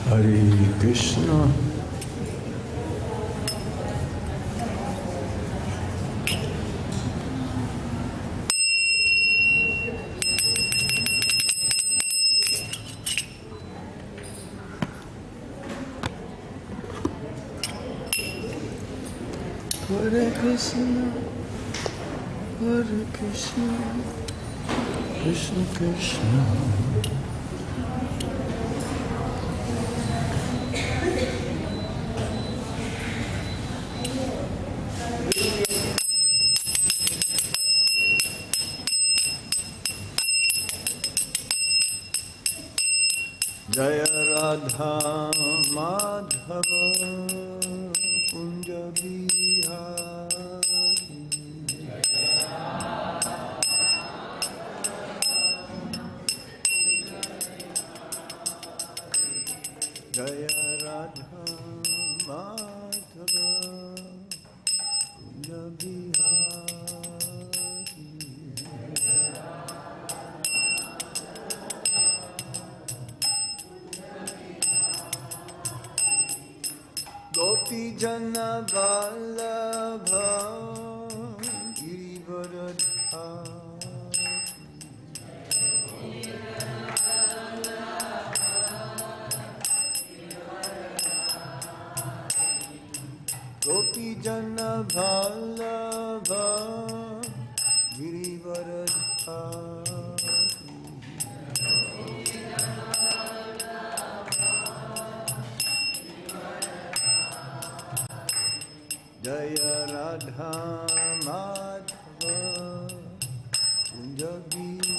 Hare Krishna. Hare Krishna, Hare Krishna, Krishna Krishna. Jaya Radha Madhava Kunja Bihari. Jaya Radha Madhava Kunja Bihari. Gopi Jana Vallabha Girivaradhari. Gopi Jana Vallabha Girivaradhari. Jaya Radha Madhava Kunja Bihari.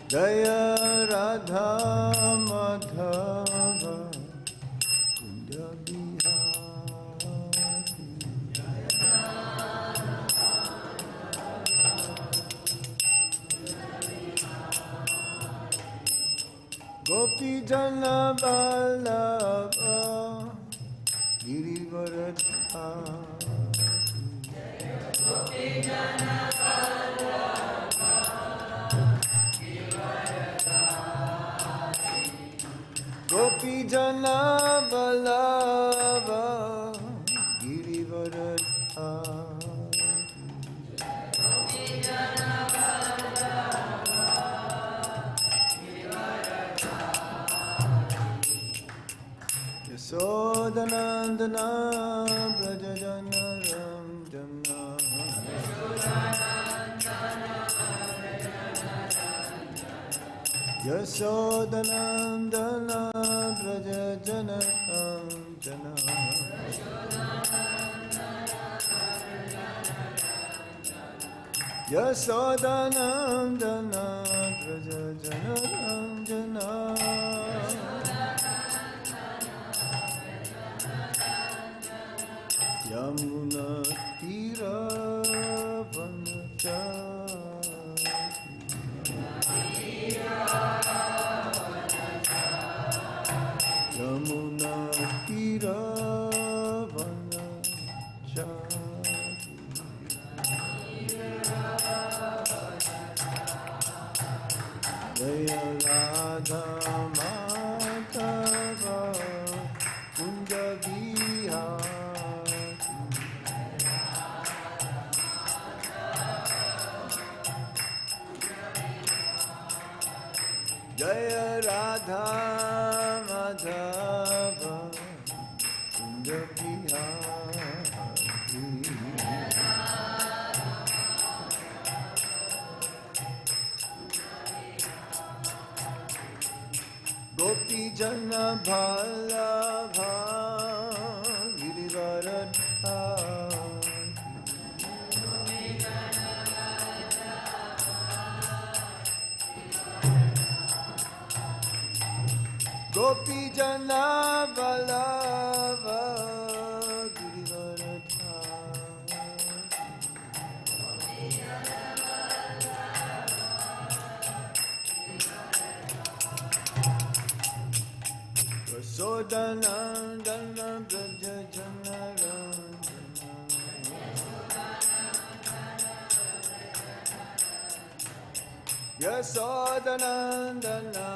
Jaya Radha Madhava Kunja Bihari. Gopi Jana Vallabha Girivaradhari. Gopi Jana Vallabha Girivaradhari. Yasodhanandana Braja Janaranjana. Yasodhanandana Braja Janaranjana. Yasodhanandana Braja Janaranjana. Yamuna Tira Vanachari. Yamuna Tira Vanachari. Jaya Radha Madhava Kunja Bihari. Jaya Radha Madhava Kunja Bihari. Gopi Jana Vallabha Girivaradhari. Gopi Jana Vallabha Girivaradhari. Yashodanandana Braja Janardana Yashodanandana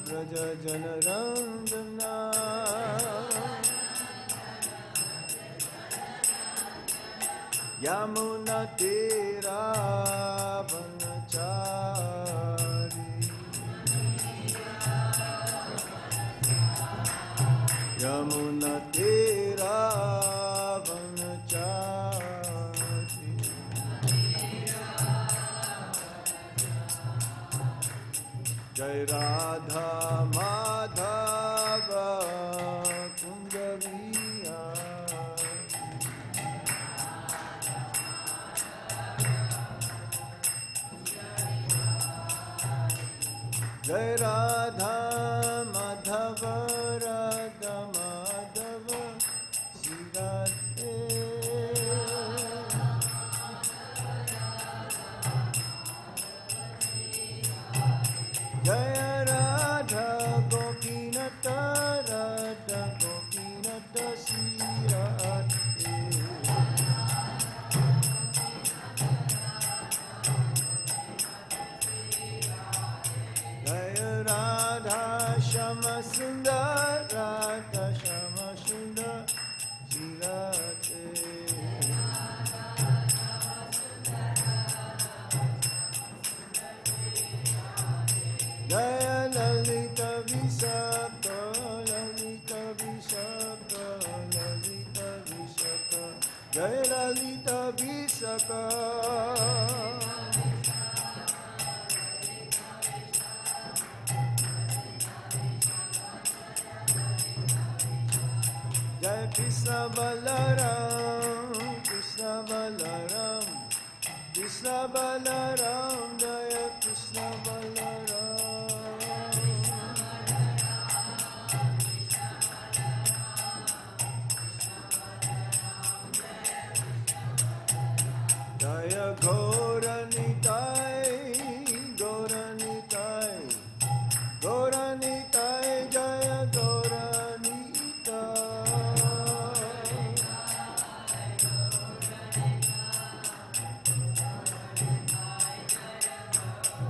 Braja Janardana Yamuna Tira Vanachari Yamuna Tira Vanachari Jai Radha Madhava Kunjaviya Jai Radha Madhava Radha Madhava Sirate Jai Radha Gopinata Radha Gopinata Sirate Radha Shama Sundar Radha Shama Sundar Sirate Jaya Lalita Visakha Lalita Visakha Lalita Visakha Jaya Lalita Visakha Jai Krishna Balaram, Krishna Balaram, Krishna Balaram, Jai Krishna Balaram. Jaya Gauranitai, Gauranitai, Gauranitai, Jaya Gauranitai.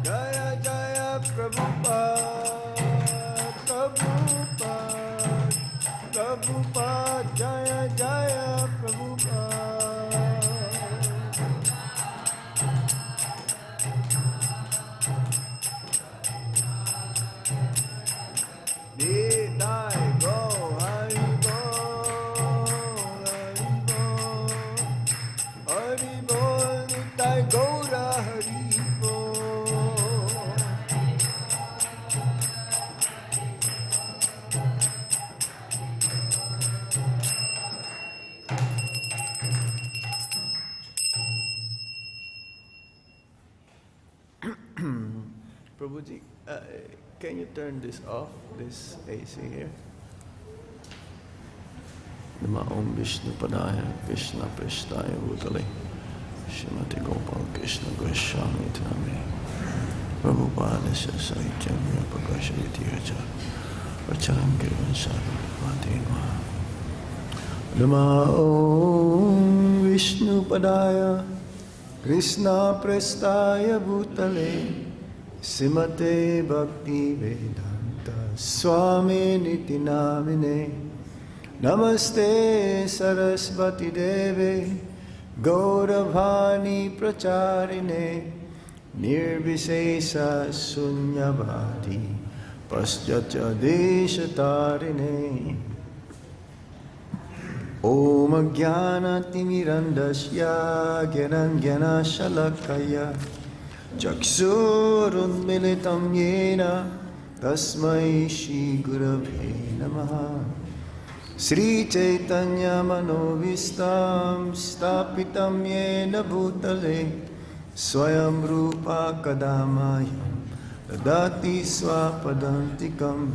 Jaya Jaya Prabhupada, Prabhupada, Prabhupada, Jaya Jaya Prabhupada. Nidai Go, Hari Go, Hari Go, Hari Go, Nidai Gaura Hari. Prabhuji, can you turn this off, this AC here? Nama Om Vishnu Padaya Krishna Prasthaya Bhutale Shrimati Gopal Krishna Goswami Tami Prabhupada Sahityam Prakashayati Raja Pracharam Kirvan Sadhu Vatinva Nama Om Vishnu Padaya Krishna Prasthaya Bhutale Simate Bhakti Vedanta Swami Niti Namine Namaste Sarasvati Deve Gauravani Pracharine Nirvisesa Sunyavati Paschatya Deshatarine Om Jnana Timirandasya Gyananjana Shalakaya Chaksurun Militam Yena Tasmai Shri Gurave Namaha Sri Chaitanya Manovistam Stapitam Yena Bhutale Swayam Rupa Kadamayam Dadati Swapadantikam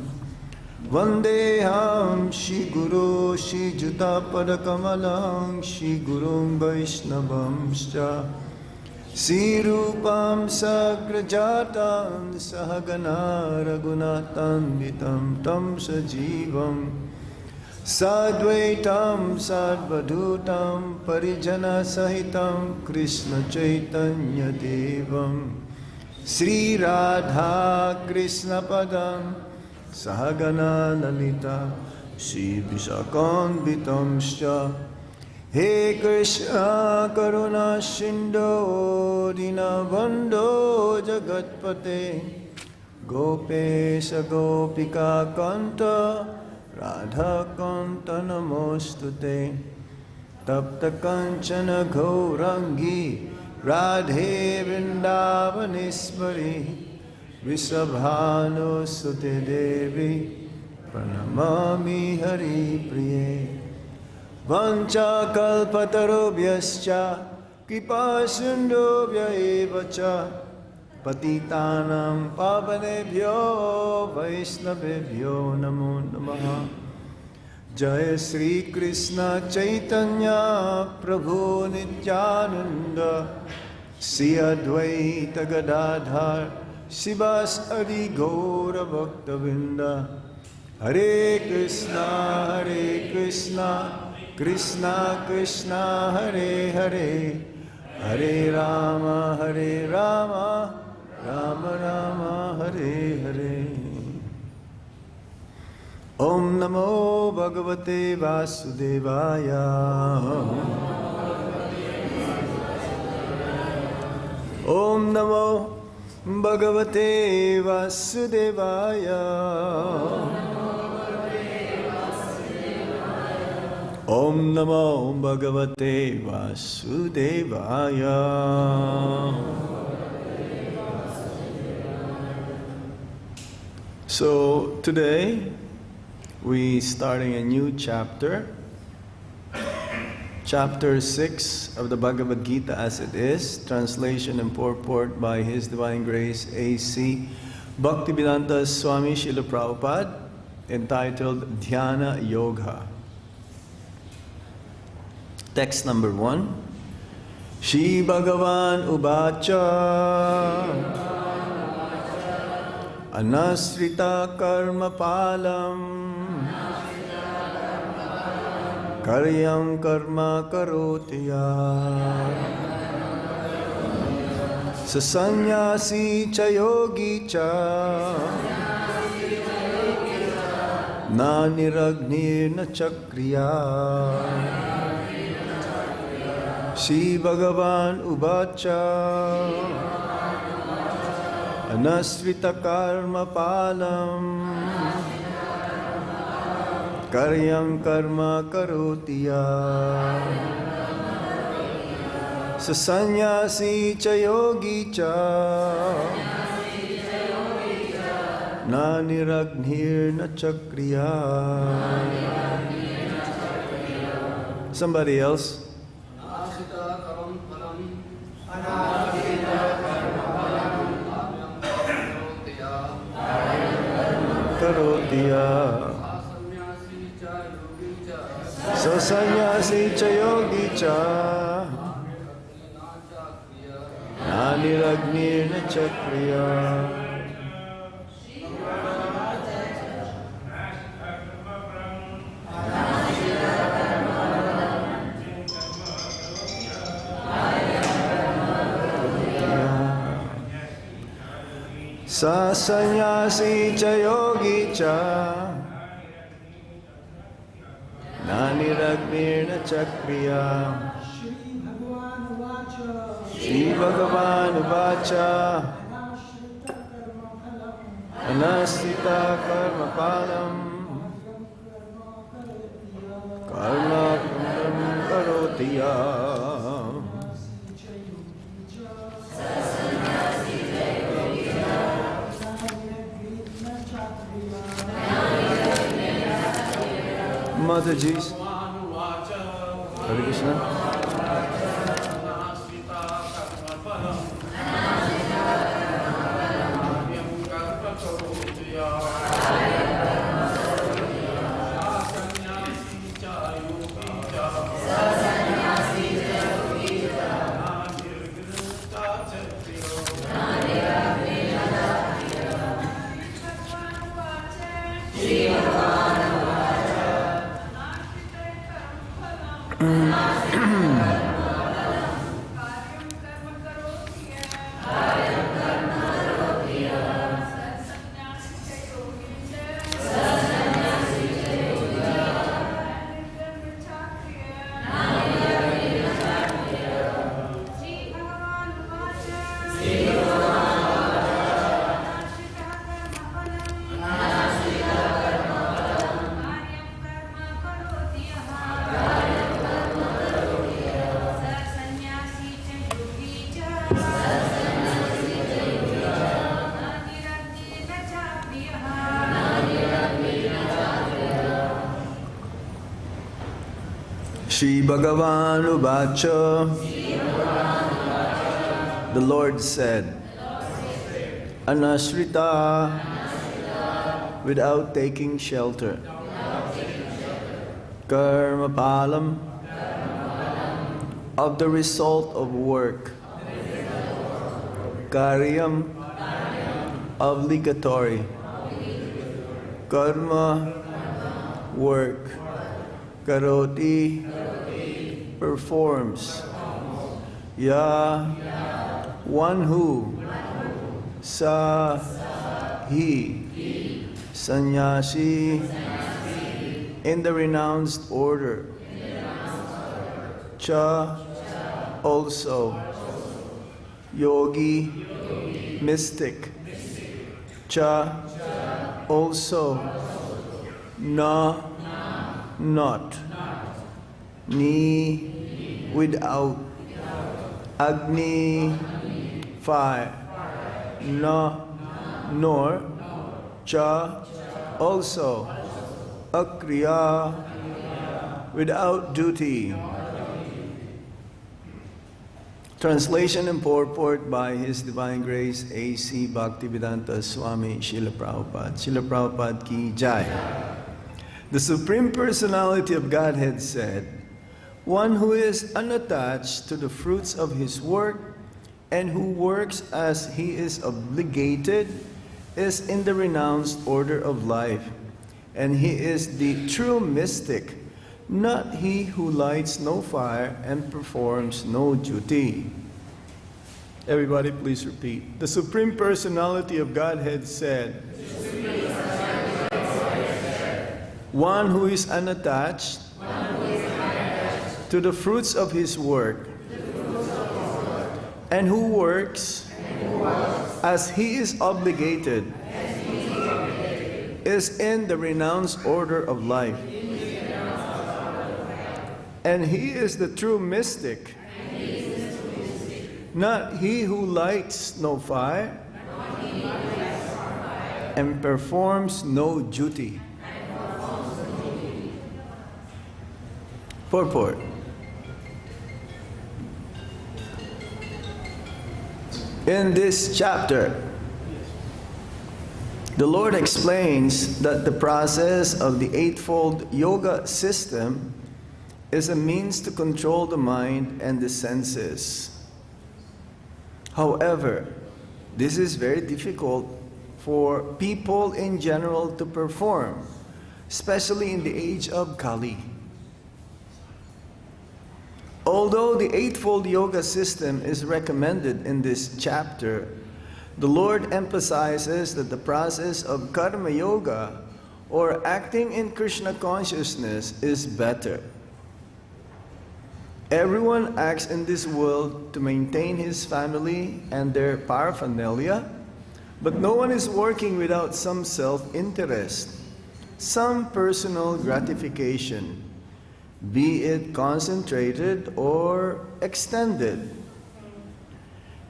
Vandeham Shri Guru Shri Jutapadakamalam Shri Gurum Vaishnavamscha Sirupam Sagrajatam Sahagana Raghunathanvitam Tam Sajivam Sadvaitam Sadvadhutam Parijana Sahitam Krishna Chaitanya Devam Sri Radha Krishna Padam Sahagana Lalita Shri Vishakon Vitamscha He Krishna Karuna Shindo Dinabando Jagatpate Gopesha Gopika Kanta Radha Kanta Namostute Tapta Kanchana Gaurangi Radhe Vrindavanismari Vrisabhano Sute Devi Pranamami Hari Priye Vancha Kalpatarobhyascha Kripa Sindhubhya evacha Patitanam Pavanebhyo Vaishnavebhyo Namo Namaha Jaya Sri Krishna Chaitanya Prabhu Nityananda Sri Advaita Gadadhar Sivas Adi Gaura Bhaktavinda Hare Krishna Krishna Krishna Hare Hare Hare Rama Rama Rama Hare Hare Om Namo Bhagavate Vasudevaya Om Namo Bhagavate Vasudevaya Om Namo Bhagavate Vasudevaya. So today we starting a new chapter, chapter 6 of the Bhagavad-Gita as it is, translation and purport by His Divine Grace A.C. Bhaktivedanta Swami Srila Prabhupada, entitled Dhyana Yoga. Text number 1. śrī-bhagavān uvāca anāśritaḥ karma-phalam kāryaṁ karma karoti sannyāsī ca yogī ca na niragnir na cākriyaḥ śrī-bhagavān uvāca anāśritaḥ karma-phalam kāryaṁ karma karoti sannyāsī ca yogī ca na niragnir na cākriyaḥ. Somebody else. Sannyāsī ca yogī ca na niragnir na cākriyaḥ. Sa sannyāsī ca yogī ca na niragnir na cākriyaḥ. śrī-bhagavān uvāca anāśritaḥ karma-phalam karma-phalam karoti Mataji's. Hare Krishna. śrī-bhagavān uvāca. The Lord said, anāśritaḥ, without taking shelter. Karma-phalam, of the result of work. Kāryaṁ, obligatory. Karma, work. Karoti, performs. One who. Sa, he. Sannyasi, in the renounced order. Cha, also. Yogi, mystic. Cha, also. Na, not. Ni, without. Agniḥ, fire. Na, nor. Cha, also. Akriyaḥ, without duty. Translation and purport by His Divine Grace H.H.Bhakti Swami Srila Prabhupada. Srila Prabhupada ki jai. The Supreme Personality of Godhead said, one who is unattached to the fruits of his work and who works as he is obligated is in the renounced order of life, and he is the true mystic, not he who lights no fire and performs no duty. Everybody please repeat. The Supreme Personality of Godhead said, one who is unattached to the fruits of his work and who works as he is obligated is in the renounced order of life. And he is the true mystic, not he who lights no fire and performs no duty. Purport. In this chapter, the Lord explains that the process of the Eightfold Yoga system is a means to control the mind and the senses. However, this is very difficult for people in general to perform, especially in the age of Kali. Although the Eightfold Yoga system is recommended in this chapter, the Lord emphasizes that the process of karma yoga, or acting in Krishna consciousness, is better. Everyone acts in this world to maintain his family and their paraphernalia, but no one is working without some self-interest, some personal gratification, be it concentrated or extended.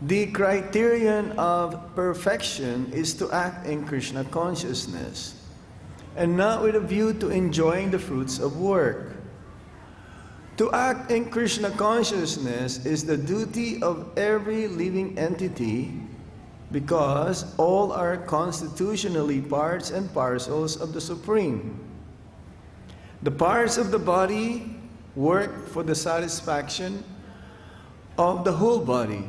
The criterion of perfection is to act in Krishna consciousness, and not with a view to enjoying the fruits of work. To act in Krishna consciousness is the duty of every living entity, because all are constitutionally parts and parcels of the Supreme. The parts of the body work for the satisfaction of the whole body.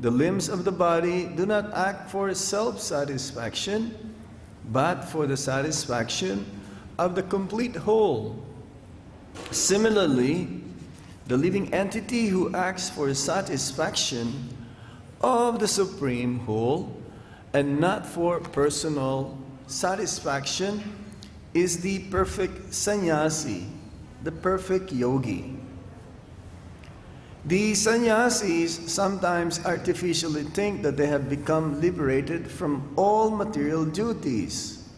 The limbs of the body do not act for self-satisfaction, but for the satisfaction of the complete whole. Similarly, the living entity who acts for satisfaction of the Supreme Whole and not for personal satisfaction is the perfect sannyāsī, the perfect yogi. The sannyasis sometimes artificially think that they have become liberated from all material duties,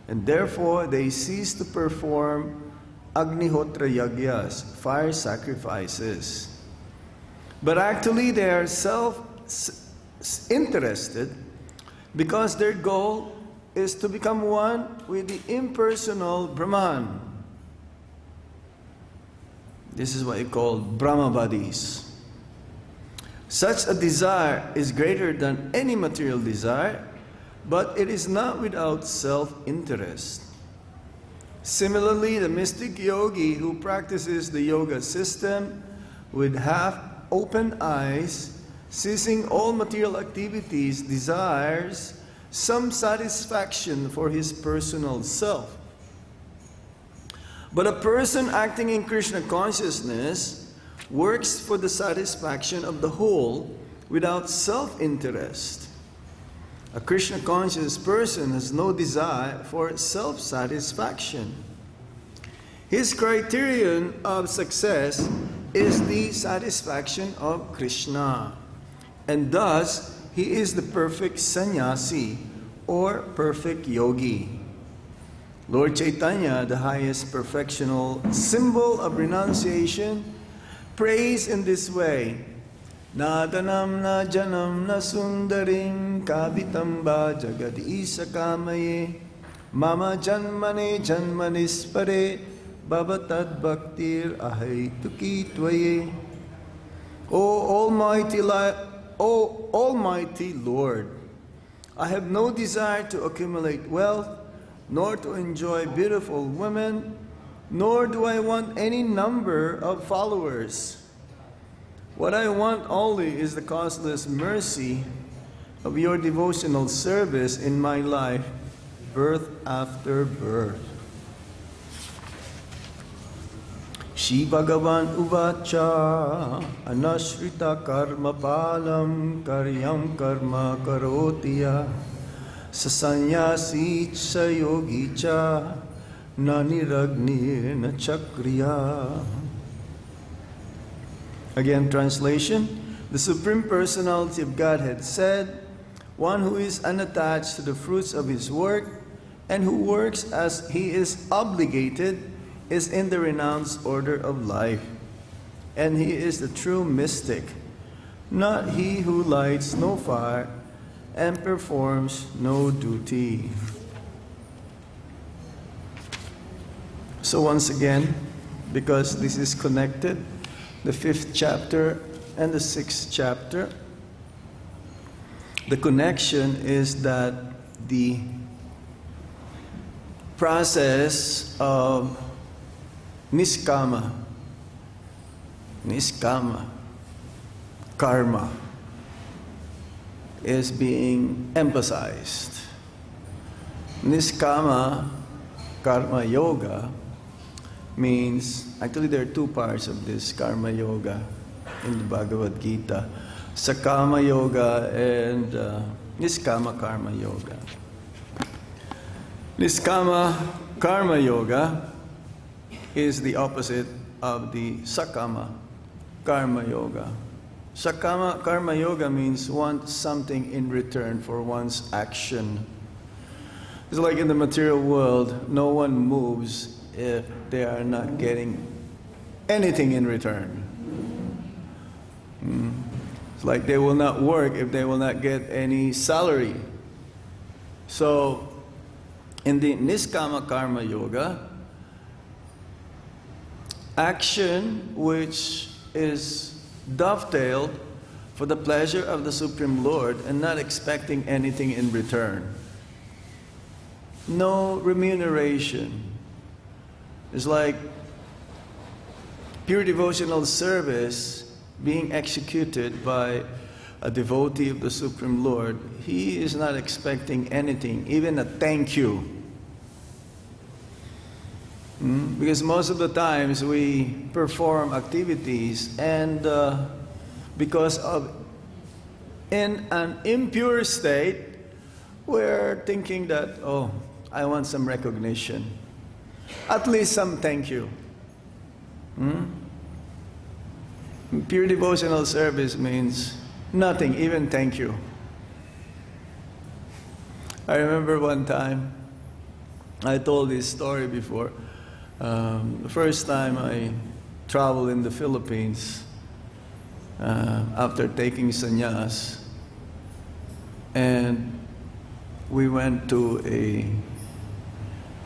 and therefore they cease to perform agnihotra yagyas, fire sacrifices. But actually they are self-interested because their goal is to become one with the impersonal Brahman. This is what you call Brahmavadis. Such a desire is greater than any material desire, but it is not without self-interest. Similarly, the mystic yogi who practices the yoga system with half-open eyes, ceasing all material activities, desires some satisfaction for his personal self. But a person acting in Krishna consciousness works for the satisfaction of the whole without self-interest. A Krishna conscious person has no desire for self-satisfaction. His criterion of success is the satisfaction of Krishna, and thus he is the perfect sannyasi or perfect yogi. Lord Chaitanya, the highest perfectional symbol of renunciation, prays in this way: Nadanam na janam na sundarim kavitam ba jagad isa kamaye mama janmane janmanispare babatad bhaktir ahaituki tvaye. O Almighty Lord, I have no desire to accumulate wealth, nor to enjoy beautiful women, nor do I want any number of followers. What I want only is the causeless mercy of your devotional service in my life, birth after birth. śrī-bhagavān uvāca anāśritaḥ karma-phalam kāryaṁ karma karoti sannyāsī ca yogī ca na niragnir na cākriyaḥ. Again, translation. The Supreme Personality of Godhead said, one who is unattached to the fruits of his work and who works as he is obligated is in the renounced order of life, and he is the true mystic, not he who lights no fire and performs no duty. So once again, because this is connected, the 5th chapter and the 6th chapter, the connection is that the process of niskama karma is being emphasized. Niskama karma yoga means, actually there are two parts of this karma yoga in the Bhagavad-Gita: sakama yoga and niskama karma yoga. Niskama karma yoga is the opposite of the sakama karma yoga. Sakama karma yoga means want something in return for one's action. It's like in the material world, no one moves if they are not getting anything in return. It's like they will not work if they will not get any salary. So, in the niskama karma yoga, action which is dovetailed for the pleasure of the Supreme Lord and not expecting anything in return. No remuneration. It's like pure devotional service being executed by a devotee of the Supreme Lord. He is not expecting anything, even a thank you. Because most of the times we perform activities and because of in an impure state, we're thinking that, oh, I want some recognition. At least some thank you. Pure devotional service means nothing, even thank you. I remember one time, I told this story before. The first time I traveled in the Philippines after taking sannyas, and we went to a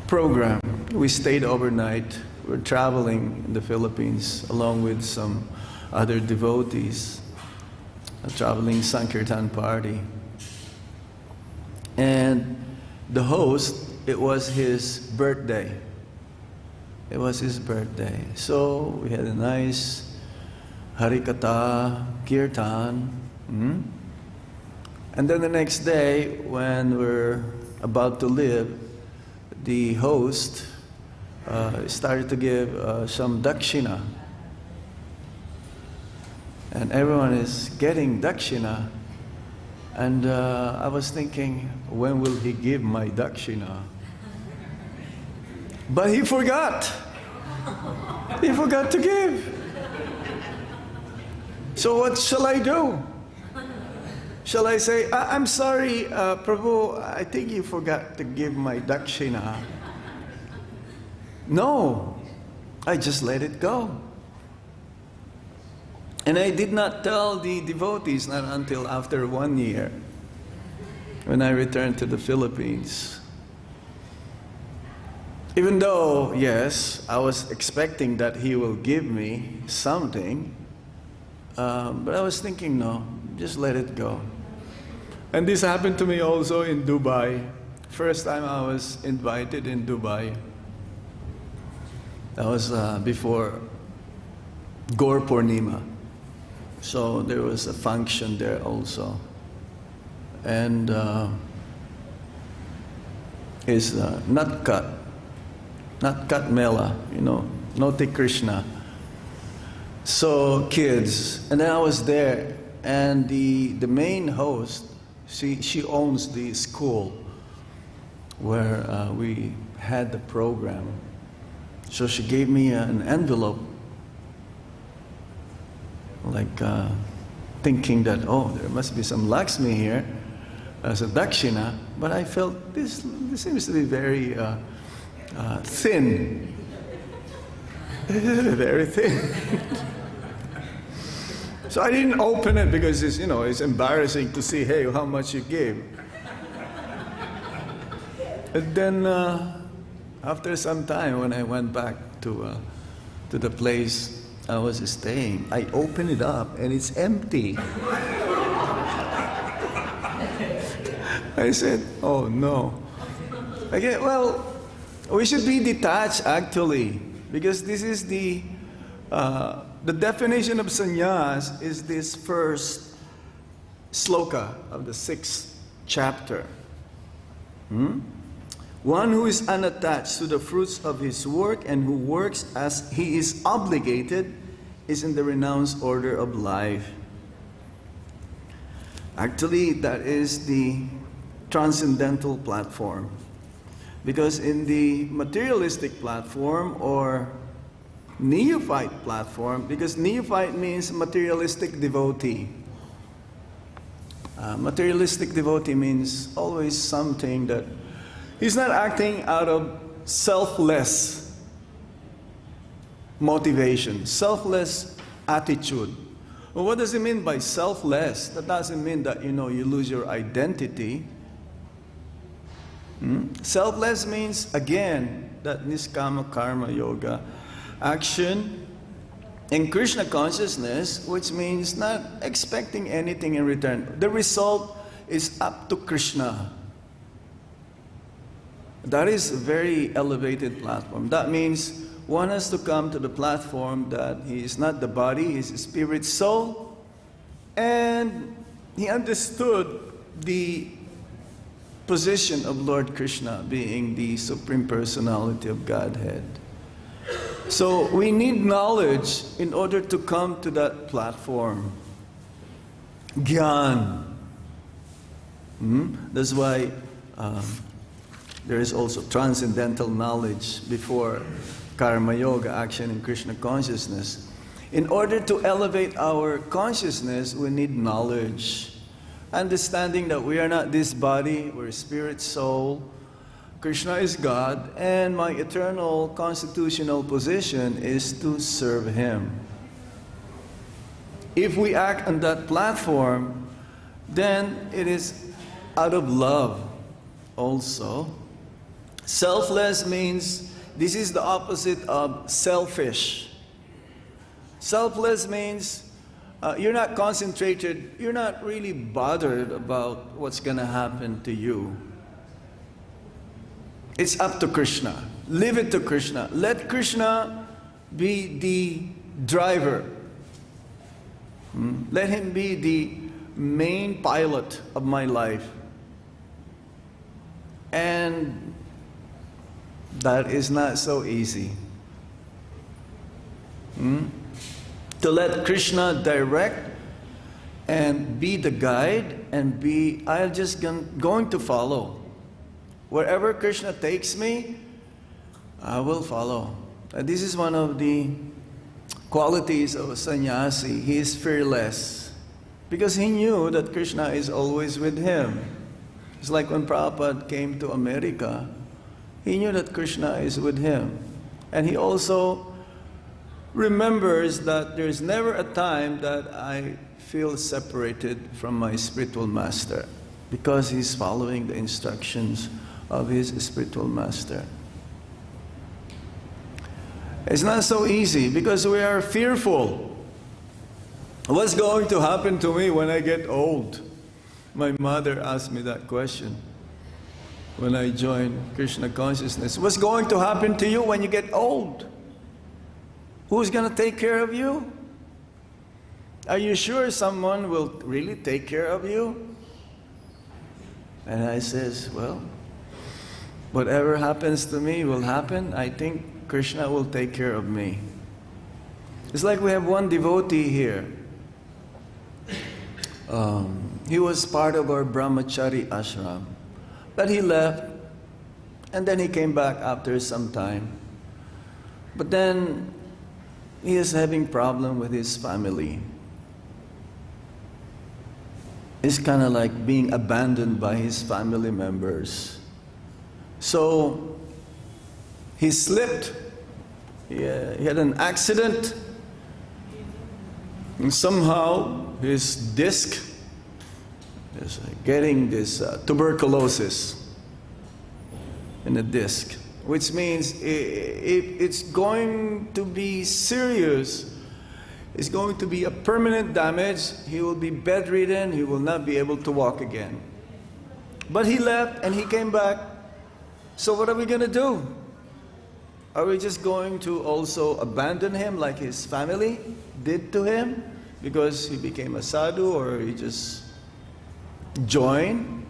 program. We stayed overnight. We're traveling in the Philippines along with some other devotees, a traveling Sankirtan party. And the host, it was his birthday. It was his birthday. So we had a nice harikata, kirtan. And then the next day, when we're about to leave, the host started to give some dakshina. And everyone is getting dakshina. And I was thinking, when will he give my dakshina? But he forgot. He forgot to give. So what shall I do? Shall I say, I'm sorry, Prabhu, I think you forgot to give my dakshina. No, I just let it go. And I did not tell the devotees, not until after 1 year, when I returned to the Philippines. Even though, yes, I was expecting that he will give me something, but I was thinking, no, just let it go. And this happened to me also in Dubai. First time I was invited in Dubai. That was before Gaur Purnima. So there was a function there also. And it's Natkat Mela, you know, Noti Krishna. So kids, and then I was there, and the main host, she owns the school where we had the program. So she gave me an envelope, like thinking that, oh, there must be some Lakshmi here as a dakshina, but I felt this seems to be very thin. Very thin. So I didn't open it because it's, you know, it's embarrassing to see, hey, how much you gave. And then after some time, when I went back to the place I was staying, I opened it up and it's empty. I said, oh no. Okay, well, we should be detached actually, because this is the definition of sannyas is this first sloka of the 6th chapter. One who is unattached to the fruits of his work and who works as he is obligated is in the renounced order of life. Actually, that is the transcendental platform. Because in the materialistic platform or neophyte platform, because neophyte means materialistic devotee. Materialistic devotee means always something that he's not acting out of selfless motivation, selfless attitude. Well, what does it mean by selfless? That doesn't mean that, you know, you lose your identity. Selfless means, again, that niskama karma yoga, action in Krishna consciousness, which means not expecting anything in return. The result is up to Krishna. That is a very elevated platform. That means one has to come to the platform that he is not the body, he is a spirit soul, and he understood the position of Lord Krishna being the Supreme Personality of Godhead. So we need knowledge in order to come to that platform. Gyan. That's why there is also transcendental knowledge before karma yoga, action in Krishna consciousness. In order to elevate our consciousness, we need knowledge. Understanding that we are not this body, we're spirit, soul. Krishna is God, and my eternal constitutional position is to serve Him. If we act on that platform, then it is out of love also. Selfless means this is the opposite of selfish. Selfless means you're not concentrated, you're not really bothered about what's going to happen to you. It's up to Krishna. Leave it to Krishna. Let Krishna be the driver. Let Him be the main pilot of my life. And that is not so easy. To let Krishna direct and be the guide and I'm just going to follow. Wherever Krishna takes me, I will follow. This is one of the qualities of a sannyasi. He is fearless because he knew that Krishna is always with him. It's like when Prabhupada came to America, he knew that Krishna is with him. And he also remembers that there's never a time that I feel separated from my spiritual master because he's following the instructions of his spiritual master. It's not so easy because we are fearful. What's going to happen to me when I get old? My mother asked me that question when I joined Krishna consciousness. What's going to happen to you when you get old? Who's going to take care of you? Are you sure someone will really take care of you? And I says, well, whatever happens to me will happen. I think Krishna will take care of me. It's like we have one devotee here. He was part of our brahmachari ashram. But he left, and then he came back after some time. But then he is having problem with his family. It's kind of like being abandoned by his family members. So he slipped. He had an accident. And somehow his disc is getting this tuberculosis in the disc, which means it's going to be serious. It's going to be a permanent damage. He will be bedridden. He will not be able to walk again. But he left and he came back. So what are we going to do? Are we just going to also abandon him like his family did to him because he became a sadhu, or he just joined?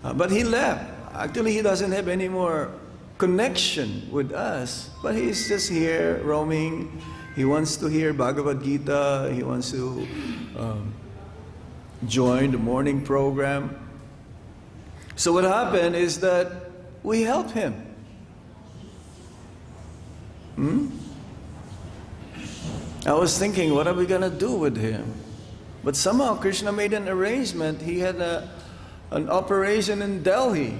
But he left. Actually, he doesn't have any more connection with us, but he's just here roaming. He wants to hear Bhagavad-Gita. He wants to join the morning program. So what happened is that we help him. I was thinking, what are we going to do with him? But somehow Krishna made an arrangement. He had an operation in Delhi,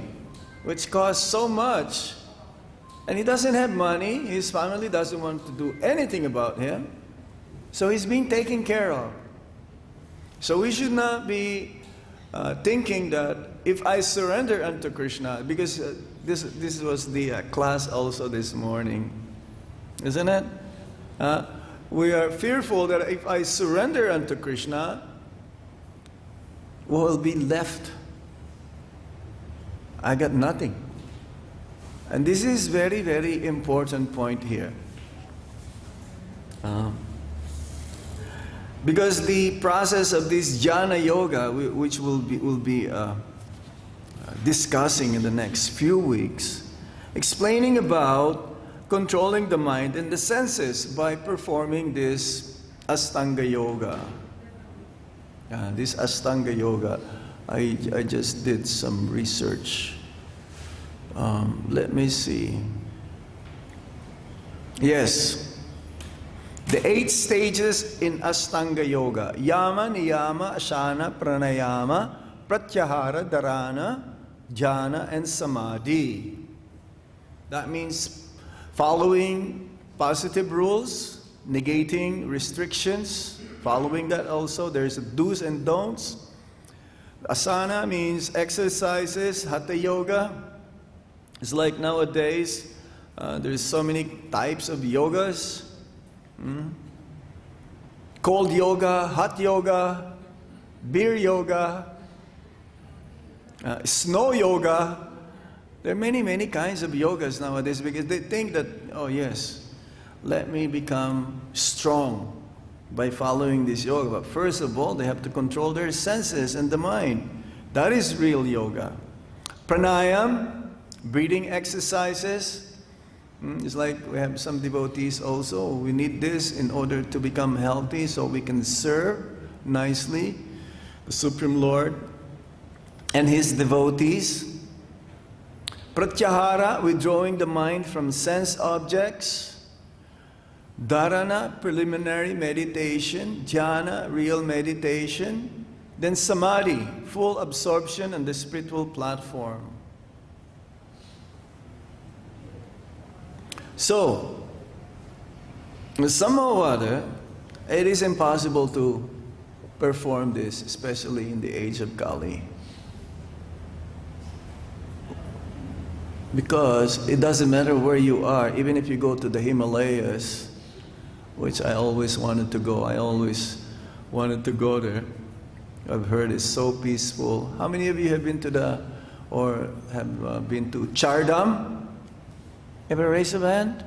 which cost so much. And he doesn't have money. His family doesn't want to do anything about him. So he's being taken care of. So we should not be thinking that if I surrender unto Krishna, because this was the class also this morning, isn't it? We are fearful that if I surrender unto Krishna, what will be left? I got nothing. And this is very, very important point here. Because the process of this jnana yoga, which we'll be discussing in the next few weeks, explaining about controlling the mind and the senses by performing this Ashtanga Yoga. This Ashtanga Yoga, I just did some research. Let me see. Yes. The 8 stages in Ashtanga Yoga: Yama, Niyama, Asana, Pranayama, Pratyahara, Dharana, Jhana, and Samadhi. That means following positive rules, negating restrictions, following that also. There's do's and don'ts. Asana means exercises, Hatha Yoga. It's like nowadays, there's so many types of yogas. Cold yoga, hot yoga, beer yoga, snow yoga. There are many kinds of yogas nowadays because they think that, oh yes, let me become strong by following this yoga. But first of all, they have to control their senses and the mind. That is real yoga. Pranayam, breathing exercises. It's like we have some devotees also. We need this in order to become healthy so we can serve nicely the Supreme Lord and His devotees. Pratyahara, withdrawing the mind from sense objects. Dharana, preliminary meditation. Jhana, real meditation. Then Samadhi, full absorption on the spiritual platform. So, somehow or other, it is impossible to perform this, especially in the age of Kali. Because it doesn't matter where you are, even if you go to the Himalayas, which I always wanted to go. I always wanted to go there. I've heard it's so peaceful. How many of you have been to have been to Chardam? Ever raise a hand?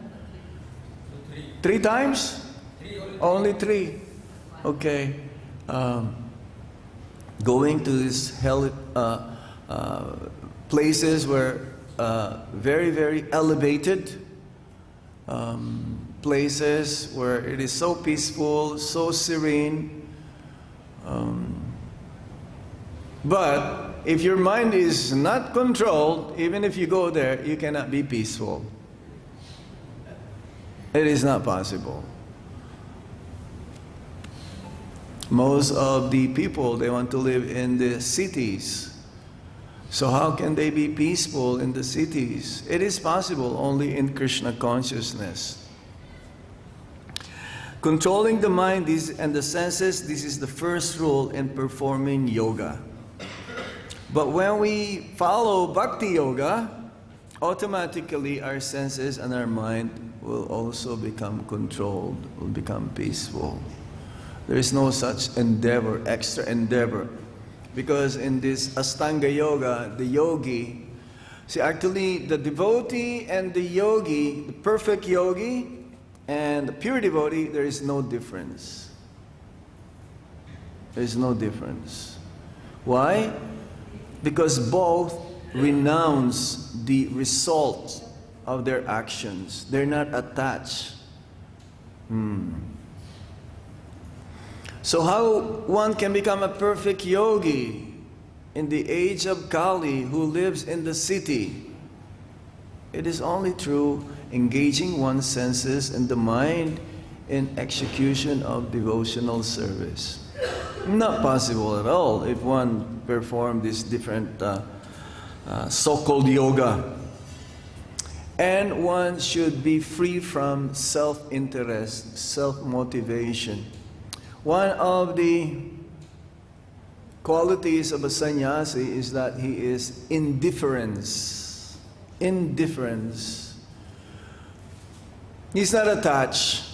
3 times? Only 3. Okay. Going to these places where very elevated places where it is so peaceful, so serene. But if your mind is not controlled, even if you go there, you cannot be peaceful. It is not possible. Most of the people, they want to live in the cities. So how can they be peaceful in the cities? It is possible only in Krishna consciousness. Controlling the mind and the senses, this is the first rule in performing yoga. But when we follow Bhakti Yoga, automatically our senses and our mind will also become controlled, will become peaceful. There is no such endeavor, extra endeavor. Because in this Ashtanga Yoga, the yogi, see actually the devotee and the yogi, the perfect yogi and the pure devotee, there is no difference. There is no difference. Why? Because both renounce the result of their actions. They're not attached. So how one can become a perfect yogi in the age of Kali who lives in the city? It is only through engaging one's senses and the mind in execution of devotional service. Not possible at all if one performed this different so-called yoga. And one should be free from self-interest, self-motivation. One of the qualities of a sannyasi is that he is indifference. Indifference. He's not attached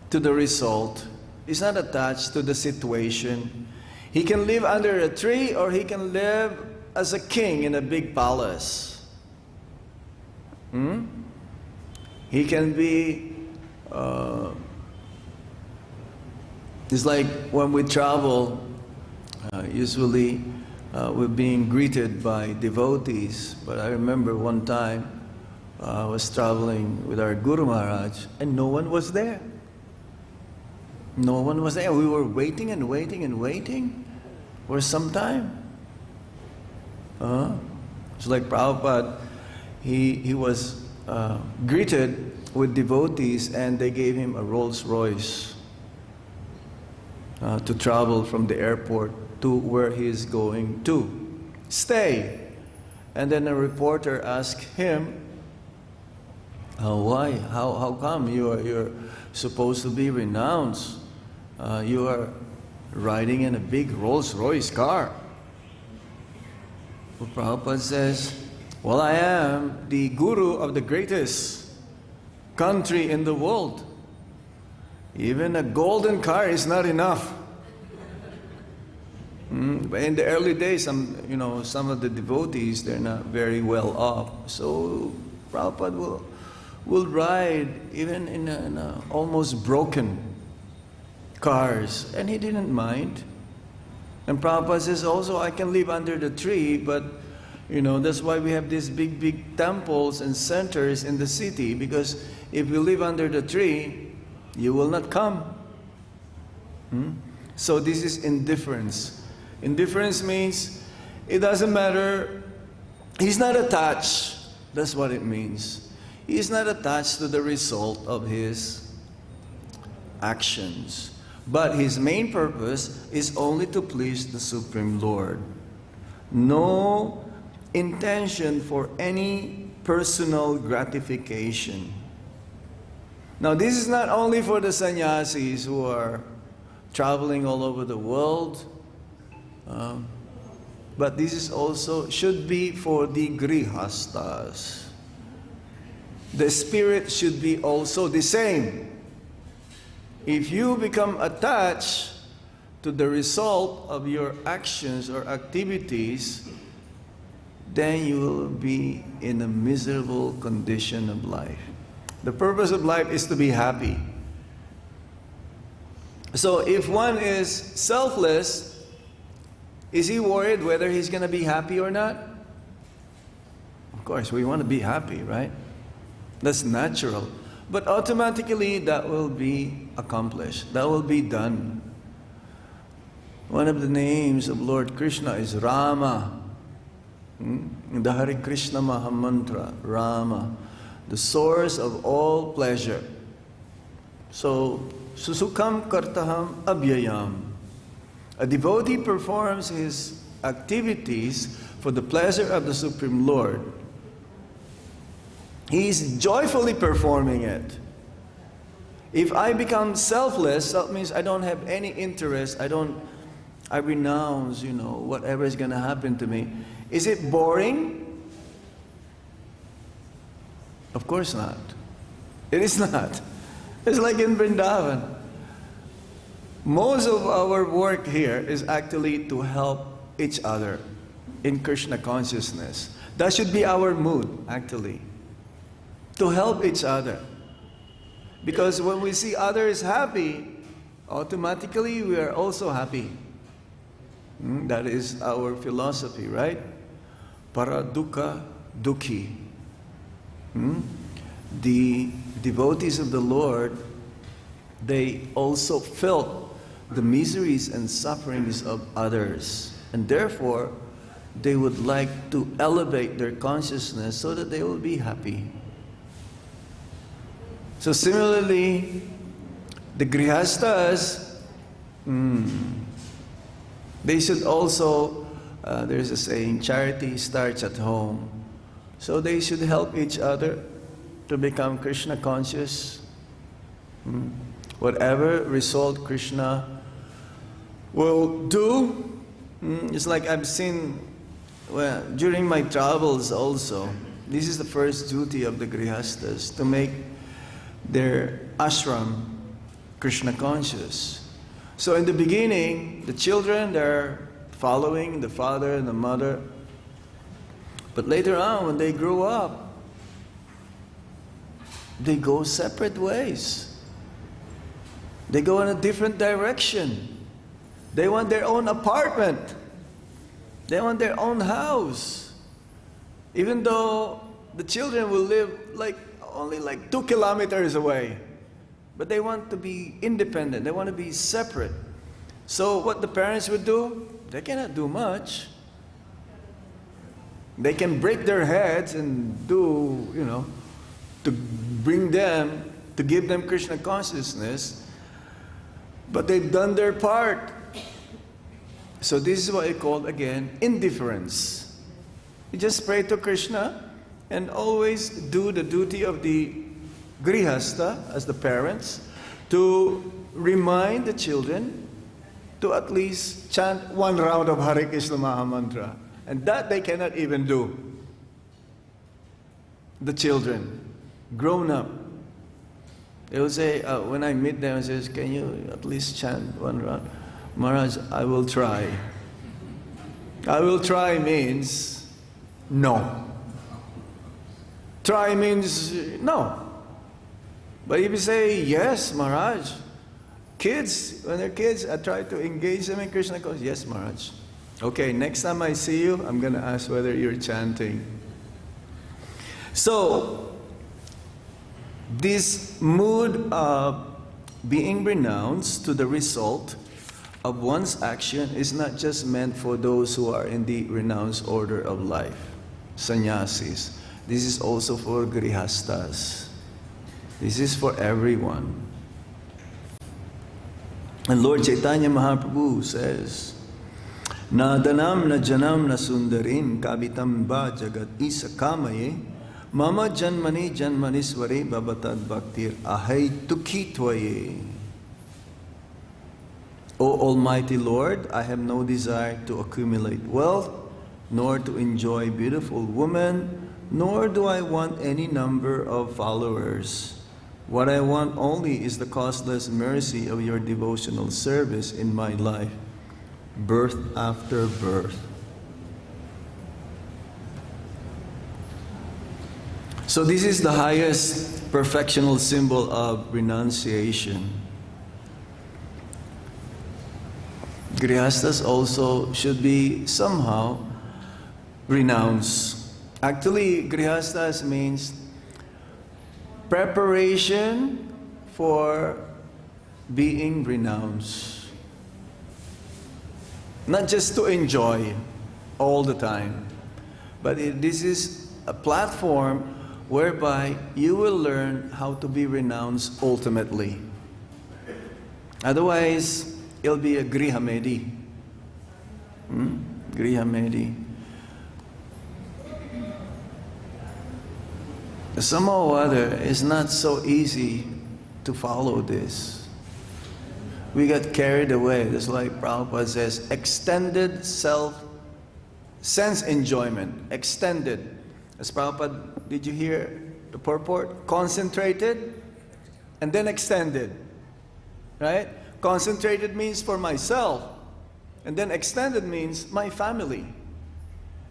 to the result. He's not attached to the situation. He can live under a tree or he can live as a king in a big palace. He can be, it's like when we travel, usually we're being greeted by devotees. But I remember one time was traveling with our Guru Maharaj, and no one was there. No one was there. We were waiting and waiting and waiting for some time. It's like Prabhupada, he was greeted with devotees, and they gave him a Rolls Royce to travel from the airport to where he is going to stay. And then a reporter asked him, why? How come you're supposed to be renounced? You are riding in a big Rolls Royce car. Well, Prabhupada says, well, I am the guru of the greatest country in the world. Even a golden car is not enough. But in the early days, some of the devotees, they're not very well off. So Prabhupada will ride even in a almost broken cars, and he didn't mind. And Prabhupada says also, I can live under the tree, but that's why we have these big temples and centers in the city, because if you live under the tree, you will not come. So this is indifference. Indifference means it doesn't matter. He's not attached. That's what it means. He's not attached to the result of his actions. But his main purpose is only to please the Supreme Lord. No intention for any personal gratification. Now, this is not only for the sannyasis who are traveling all over the world, but this is also should be for the grihastas. The spirit should be also the same. If you become attached to the result of your actions or activities, then you will be in a miserable condition of life. The purpose of life is to be happy. So if one is selfless, is he worried whether he's going to be happy or not? Of course, we want to be happy, right? That's natural. But automatically that will be accomplished. That will be done. One of the names of Lord Krishna is Rama. The Hare Krishna Mahamantra, Rama, the source of all pleasure. So, susukam kartaham abhyayam. A devotee performs his activities for the pleasure of the Supreme Lord. He is joyfully performing it. If I become selfless, that means I don't have any interest. I renounce, whatever is going to happen to me. Is it boring? Of course not. It is not. It's like in Vrindavan. Most of our work here is actually to help each other in Krishna consciousness. That should be our mood, actually. To help each other. Because when we see others happy, automatically we are also happy. That is our philosophy, right? Para dukkha dukhi. The devotees of the Lord, they also felt the miseries and sufferings of others. And therefore, they would like to elevate their consciousness so that they will be happy. So similarly, the grihastas, they should also, there's a saying, charity starts at home. So they should help each other to become Krishna conscious. Whatever result Krishna will do, it's like I've seen, during my travels also, this is the first duty of the grihastas, to make their ashram Krishna conscious. So in the beginning, the children, they're following the father and the mother. But later on, when they grow up, they go separate ways. They go in a different direction. They want their own apartment. They want their own house. Even though the children will live only 2 kilometers away. But they want to be independent. They want to be separate. So what the parents would do, they cannot do much. They can break their heads and do, to bring them, to give them Krishna consciousness. But they've done their part. So this is what I call, again, indifference. You just pray to Krishna and always do the duty of the grihasta, as the parents, to remind the children to at least chant 1 round of Hare Krishna Maha Mantra. And that they cannot even do. The children, grown up. They will say, when I meet them, I say, can you at least chant 1 round? Maharaj, I will try. I will try means no. Try means no. But if you say, yes, Maharaj, kids, when they're kids, I try to engage them in Krishna consciousness. Yes, Maharaj. Okay, next time I see you, I'm going to ask whether you're chanting. So, this mood of being renounced to the result of one's action is not just meant for those who are in the renounced order of life, sannyasis. This is also for grihastas. This is for everyone. And Lord Chaitanya Mahaprabhu says, Na danam na janam na sundarin kavitam ba jagat isa kamaye mama janmani janmanisware babatad bhaktir ahay tukhi tvaye. O Almighty Lord, I have no desire to accumulate wealth, nor to enjoy beautiful women, nor do I want any number of followers. What I want only is the causeless mercy of your devotional service in my life, birth after birth. So this is the highest perfectional symbol of renunciation. Grihastas also should be somehow renounced. Actually, grihastas means preparation for being renounced. Not just to enjoy all the time, but this is a platform whereby you will learn how to be renounced ultimately. Otherwise, it'll be a grihamedi. Grihamedi. Somehow or other, it's not so easy to follow this. We get carried away. Just like Prabhupada says, extended sense enjoyment. Extended. As Prabhupada, did you hear the purport? Concentrated and then extended. Right? Concentrated means for myself. And then extended means my family.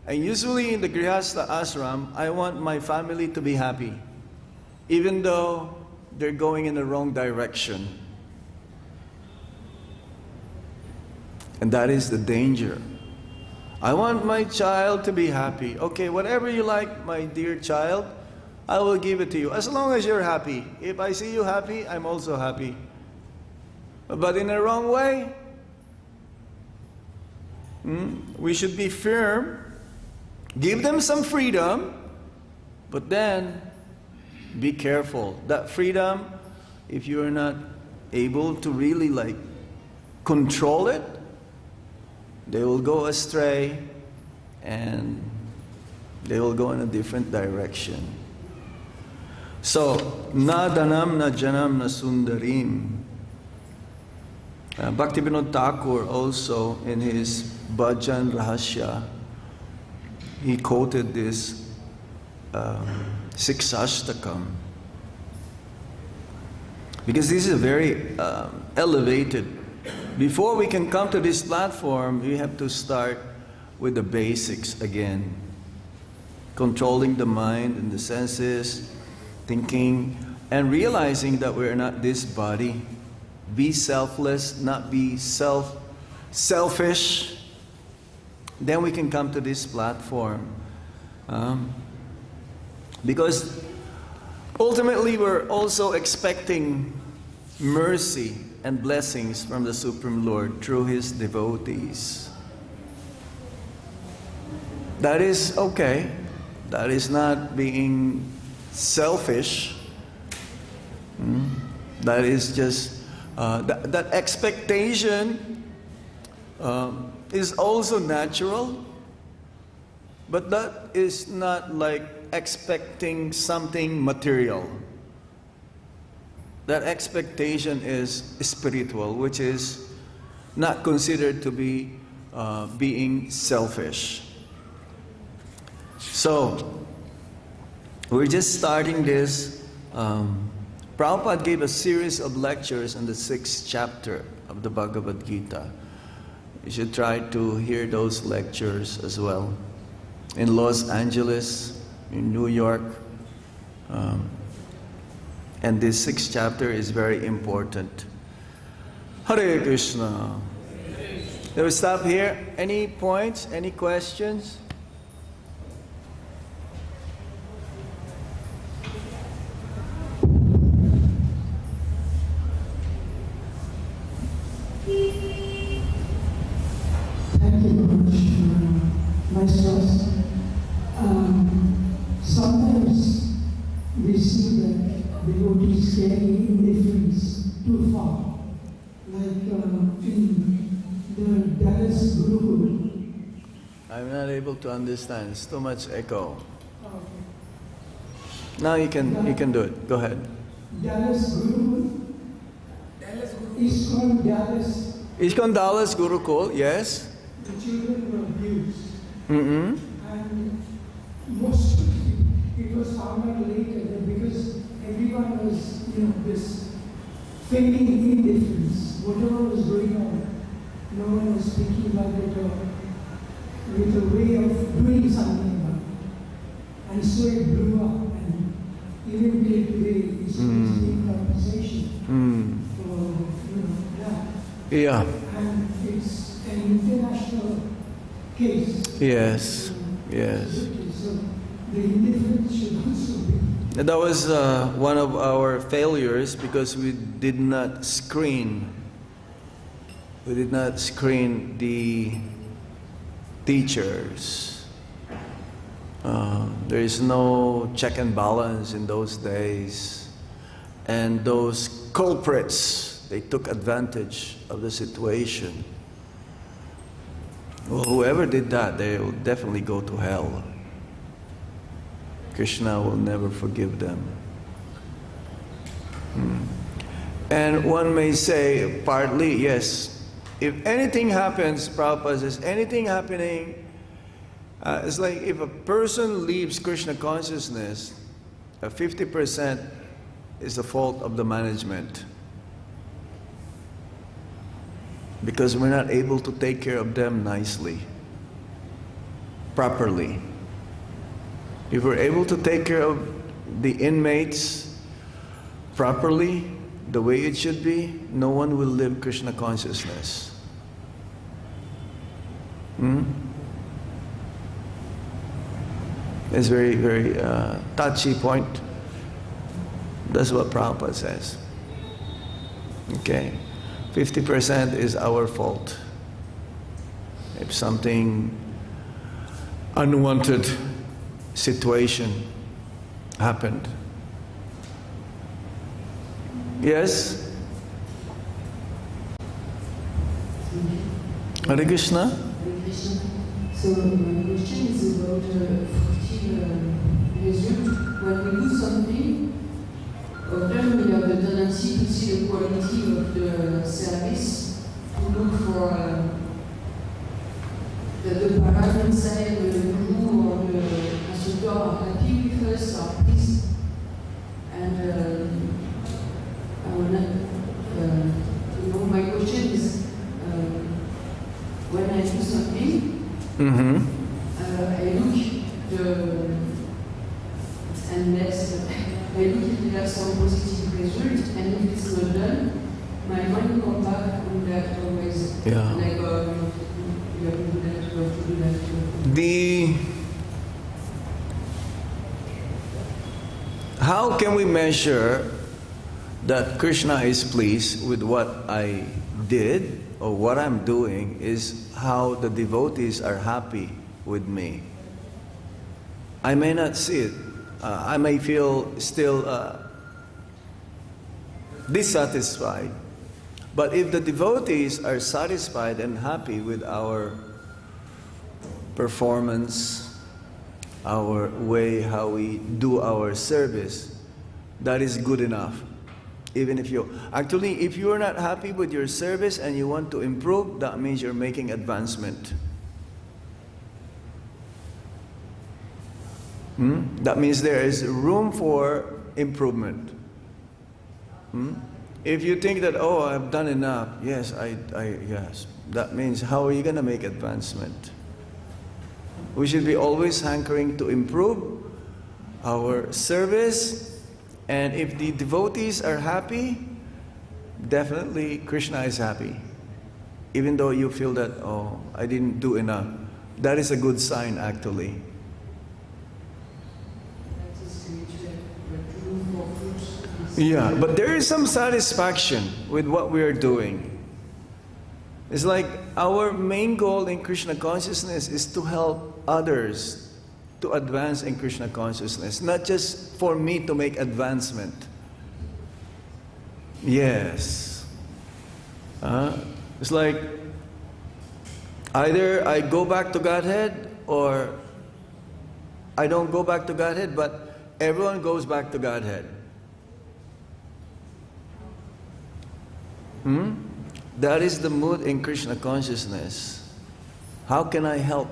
And usually in the Grihastha ashram, I want my family to be happy, even though they're going in the wrong direction. And that is the danger. I want my child to be happy. Okay, whatever you like, my dear child, I will give it to you, as long as you're happy. If I see you happy, I'm also happy. But in the wrong way, we should be firm. Give them some freedom, but then be careful. That freedom, if you are not able to really control it, they will go astray and they will go in a different direction. So, na danam na janam na sundarim. Bhaktivinoda Thakur also in his Bhajan Rahasya, he quoted this Siksashtakam. Because this is very elevated. Before we can come to this platform, we have to start with the basics again. Controlling the mind and the senses, thinking, and realizing that we're not this body. Be selfless, not be selfish. Then we can come to this platform. Because ultimately we're also expecting mercy and blessings from the Supreme Lord through His devotees. That is okay. That is not being selfish. That is just, that expectation is also natural, but that is not like expecting something material. That expectation is spiritual, which is not considered to be being selfish. So, we're just starting this. Prabhupada gave a series of lectures on the 6th chapter of the Bhagavad-Gita. You should try to hear those lectures as well. In Los Angeles, in New York. And this 6th chapter is very important. Hare Krishna. Let me stop here. Any points? Any questions? Thank you very much, Maestros. Sometimes we see that devotees carry indifference too far, like in the Dallas Gurukul. I'm not able to understand. It's too much echo. Now you can do it. Go ahead. Dallas Gurukul. ISKCON Dallas. ISKCON Dallas Gurukul, yes. The children were abused. Mm-hmm. And most it was found out later that because everyone was, this feigning indifference, whatever was going on, no one was speaking about it or with a way of doing something about it. And so it blew up, and even till today it's in conversation for that. Yeah. And it's an international case. Yes. Yes. So the indifference should also be. And that was one of our failures because we did not screen. We did not screen the teachers. There is no check and balance in those days. And those culprits, they took advantage of the situation. Well, whoever did that, they will definitely go to hell. Krishna will never forgive them. And one may say, partly, yes, if anything happens, Prabhupada says, anything happening, it's like if a person leaves Krishna consciousness, 50% is the fault of the management. Because we're not able to take care of them nicely, properly. If we're able to take care of the inmates properly, the way it should be, no one will live Krishna consciousness. It's very, very touchy point. That's what Prabhupada says. Okay. 50% is our fault. If something unwanted situation happened. Yes? Hare Krishna? Hare Krishna. So my question is about fructive result. When we do something, often we have the tendency to see the quality of the service, to look for the parent inside, the guru or the instructor are happy with us, are pleased. And I will not, my question is, when I do something, I look and I look if there are some positive results, and if it's not done, my mind comes back on that always. Yeah. Like, you have to do that, you have to do that. how can we measure that Krishna is pleased with what I did or what I'm doing is how the devotees are happy with me. I may not see it. I may feel still dissatisfied. But if the devotees are satisfied and happy with our performance, our way how we do our service, that is good enough. Even if if you are not happy with your service and you want to improve, that means you're making advancement. That means there is room for improvement. If you think that, oh, I've done enough, yes, yes, that means how are you going to make advancement? We should be always hankering to improve our service, and if the devotees are happy, definitely Krishna is happy. Even though you feel that, oh, I didn't do enough, that is a good sign actually. Yeah, but there is some satisfaction with what we are doing. It's like our main goal in Krishna consciousness is to help others to advance in Krishna consciousness, not just for me to make advancement. Yes. It's like either I go back to Godhead or I don't go back to Godhead, but everyone goes back to Godhead. That is the mood in Krishna consciousness. How can I help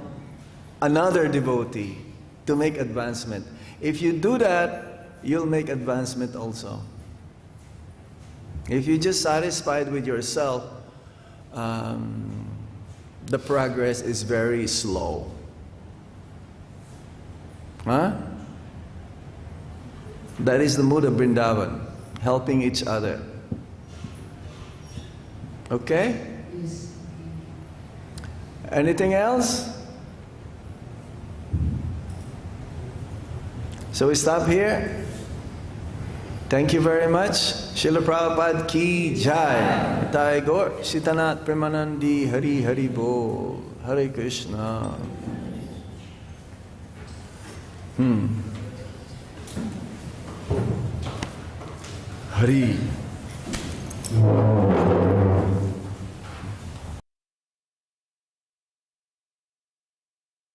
another devotee to make advancement? If you do that, you'll make advancement also. If you're just satisfied with yourself, the progress is very slow. That is the mood of Vrindavan, helping each other. Okay? Yes. Anything else? So we stop here. Thank you very much. Srila Prabhupada ki jai. Nitai Gaur Sitanath Premanandi Hari Hari Bol. Hare Krishna. Hari.